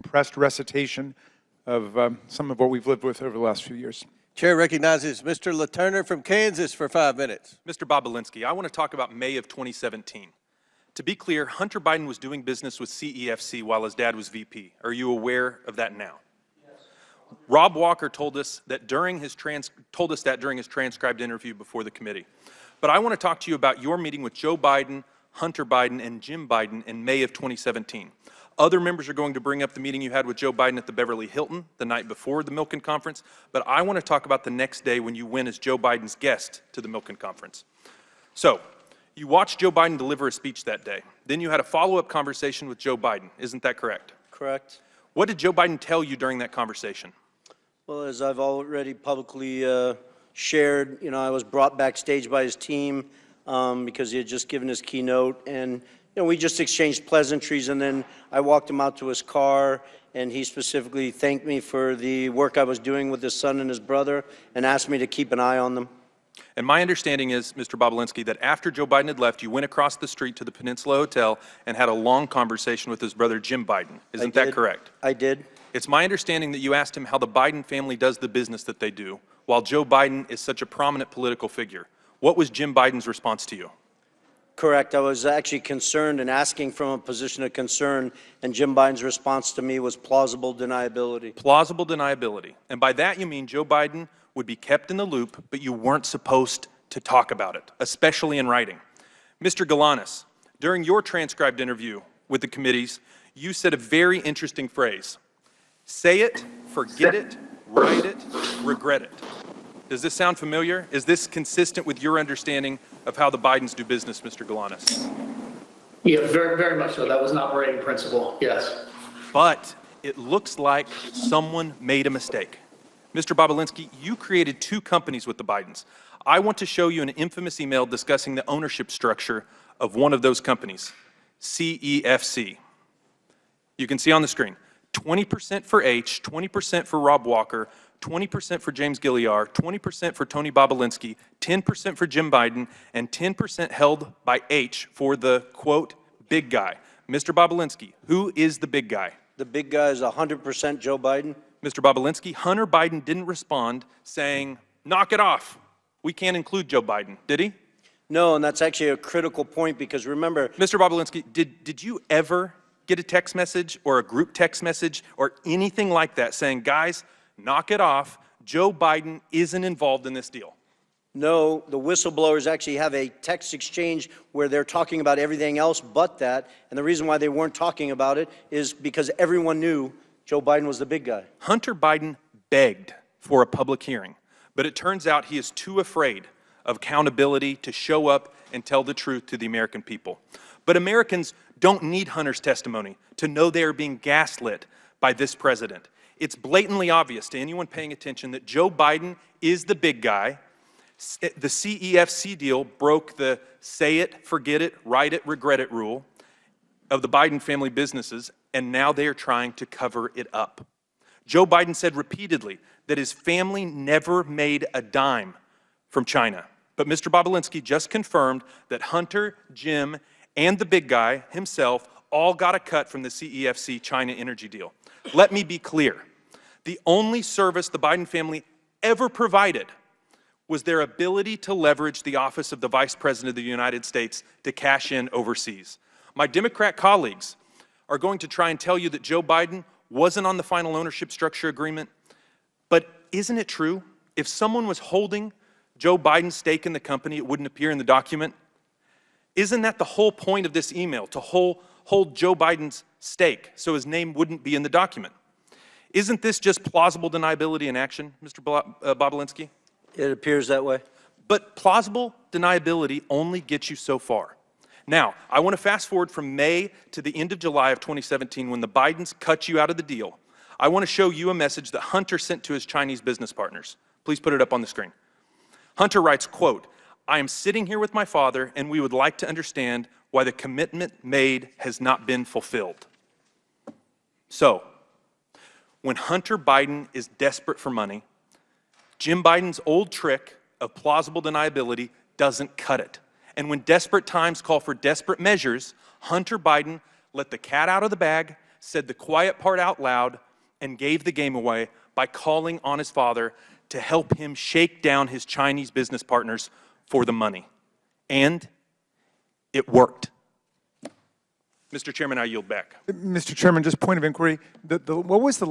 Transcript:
compressed recitation of some of what we've lived with over the last few years. Chair recognizes Mr. LaTurner from Kansas for 5 minutes. Mr. Bobulinski, I want to talk about May of 2017. To be clear, Hunter Biden was doing business with CEFC while his dad was VP. Are you aware of that now? Yes. Rob Walker told us that during his transcribed interview before the committee. But I want to talk to you about your meeting with Joe Biden, Hunter Biden, and Jim Biden in May of 2017. Other members are going to bring up the meeting you had with Joe Biden at the Beverly Hilton the night before the Milken Conference, but I want to talk about the next day when you went as Joe Biden's guest to the Milken Conference. So, you watched Joe Biden deliver a speech that day. Then you had a follow-up conversation with Joe Biden. Isn't that correct? Correct. What did Joe Biden tell you during that conversation? Well, as I've already publicly shared, I was brought backstage by his team because he had just given his keynote, and we just exchanged pleasantries, and then I walked him out to his car, and he specifically thanked me for the work I was doing with his son and his brother and asked me to keep an eye on them. And my understanding is, Mr. Bobulinski, that after Joe Biden had left, you went across the street to the Peninsula Hotel and had a long conversation with his brother Jim Biden. Isn't that correct? I did. It's my understanding that you asked him how the Biden family does the business that they do, while Joe Biden is such a prominent political figure. What was Jim Biden's response to you? Correct. I was actually concerned and asking from a position of concern, and Jim Biden's response to me was plausible deniability. Plausible deniability. And by that you mean Joe Biden would be kept in the loop, but you weren't supposed to talk about it, especially in writing. Mr. Galanis, during your transcribed interview with the committees, you said a very interesting phrase. Say it, forget it, write it, regret it. Does this sound familiar? Is this consistent with your understanding of how the Bidens do business, Mr. Galanis? Yeah, very, very much so. That was an operating principle, yes. But it looks like someone made a mistake. Mr. Bobulinski, you created 2 companies with the Bidens. I want to show you an infamous email discussing the ownership structure of one of those companies, CEFC. You can see on the screen, 20% for H, 20% for Rob Walker, 20% for James Gilliar, 20% for Tony Bobulinski, 10% for Jim Biden, and 10% held by H for the, quote, big guy. Mr. Bobulinski, who is the big guy? The big guy is 100% Joe Biden. Mr. Bobulinski, Hunter Biden didn't respond saying, knock it off. We can't include Joe Biden, did he? No, and that's actually a critical point because remember— Mr. Bobulinski, did you ever get a text message or a group text message or anything like that saying, guys, knock it off, Joe Biden isn't involved in this deal? No, the whistleblowers actually have a text exchange where they're talking about everything else but that, and the reason why they weren't talking about it is because everyone knew Joe Biden was the big guy. Hunter Biden begged for a public hearing, but it turns out he is too afraid of accountability to show up and tell the truth to the American people. But Americans don't need Hunter's testimony to know they are being gaslit by this president. It's blatantly obvious to anyone paying attention that Joe Biden is the big guy. The CEFC deal broke the say it, forget it, write it, regret it rule of the Biden family businesses, and now they are trying to cover it up. Joe Biden said repeatedly that his family never made a dime from China. But Mr. Bobulinski just confirmed that Hunter, Jim, and the big guy himself all got a cut from the CEFC China energy deal. Let me be clear. The only service the Biden family ever provided was their ability to leverage the office of the Vice President of the United States to cash in overseas. My Democrat colleagues are going to try and tell you that Joe Biden wasn't on the final ownership structure agreement, but isn't it true? If someone was holding Joe Biden's stake in the company, it wouldn't appear in the document. Isn't that the whole point of this email, to hold Joe Biden's stake so his name wouldn't be in the document? Isn't this just plausible deniability in action, Mr. Bobulinski? It appears that way. But plausible deniability only gets you so far. Now, I want to fast forward from May to the end of July of 2017 when the Bidens cut you out of the deal. I want to show you a message that Hunter sent to his Chinese business partners. Please put it up on the screen. Hunter writes, quote, I am sitting here with my father and we would like to understand why the commitment made has not been fulfilled. So, when Hunter Biden is desperate for money, Jim Biden's old trick of plausible deniability doesn't cut it. And when desperate times call for desperate measures, Hunter Biden let the cat out of the bag, said the quiet part out loud and gave the game away by calling on his father to help him shake down his Chinese business partners for the money. And it worked. Mr. Chairman, I yield back. Mr. Chairman, just point of inquiry. What was the